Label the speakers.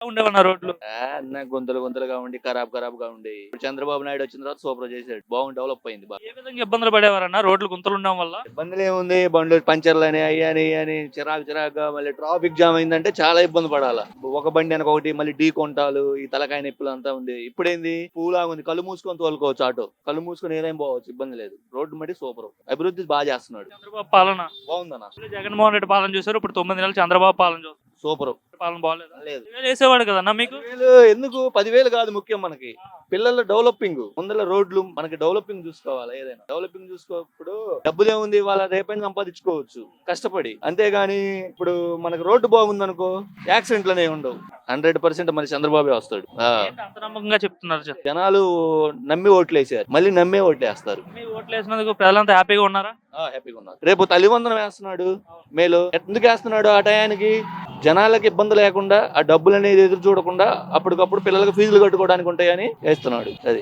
Speaker 1: ఉండేవన్నా రోడ్లు?
Speaker 2: అన్న గుంతలు గుంతలుగా ఉండి ఖరాబ్‌గా ఉండేయి. ఇప్పుడు చంద్రబాబు నాయుడు వచ్చిన తర్వాత సూపర్ చేసాడు. డెవలప్ అయింది బాగా.
Speaker 1: ఏ విధంగా ఇబ్బందులు పడేవారన్నా రోడ్లు గుంతలు ఉండడం వల్ల?
Speaker 2: ఇబ్బందులేముంది బండ్లు పంచర్‌లని అయ్యని చిరాకుగా మళ్ళీ ట్రాఫిక్ జామ్ అయిందంటే చాలా ఇబ్బంది పడాల. ఒక బండి వెనక ఒకటి మళ్ళీ ఢీకొంటాలు, ఈ తలకాయ నొప్పులు అంతా ఉంది. ఇప్పుడేంది పూలాగా ఉంది. కళ్ళు మూసుకొని తోలుకోవచ్చు ఆటో. కళ్ళు మూసుకొని ఏదైనా పోవచ్చు ఇబ్బంది లేదు. రోడ్డు మట్టి సూపర్. అభివృద్ధి బాగా చేస్తున్నాడు.
Speaker 1: చంద్రబాబు పాలన.
Speaker 2: బాగుందన్న.
Speaker 1: మళ్ళీ జగన్మోహన్ రెడ్డి పాలన చూసారు. ఇప్పుడు 9 నెలలు చంద్రబాబు పాలన చూస్తారు.
Speaker 2: సూపర్.
Speaker 1: పాలన బాగాలేదా?
Speaker 2: లేదు.
Speaker 1: 10,000 వేసేవాడు కదన్నా మీకు?
Speaker 2: 10,000 ఎందుకు 10,000 కాదు ముఖ్యం మనకి. పిల్లల డెవలపింగ్ ముందర రోడ్లు మనకి డెవలపింగ్ చూసుకోవాలి. ఏదైనా డెవలపింగ్ చూసుకోప్పుడు డబ్బులేముంది వాళ్ళ రేపైనా సంపాదించుకోవచ్చు కష్టపడి. అంతేగాని ఇప్పుడు మనకి రోడ్డు బాగుందనుకో యాక్సిడెంట్లు అనేవి ఉండవు. 100% మరి చంద్రబాబే వస్తాడు.
Speaker 1: ఏంటి అంత నమ్మకంగా చెప్తున్నారు
Speaker 2: జనాలు నమ్మి ఓట్లేసారు, మళ్ళీ నమ్మే ఓట్లేస్తారు.
Speaker 1: మీ ఓట్లు వేసినందుకు ప్రజలంతా హ్యాపీగా ఉన్నారా?
Speaker 2: హ్యాపీగా ఉన్నారు. రేపు తల్లివందనం వేస్తున్నాడు మేలు. ఎందుకు వేస్తున్నాడు ఆ టయానికి? జనాలకి ఇబ్బంది లేకుండా ఆ డబ్బులు అనేది ఎదురు చూడకుండా అప్పటికప్పుడు పిల్లలకు ఫీజులు కట్టుకోవడానికి ఉంటాయని వేస్తున్నాడు. అది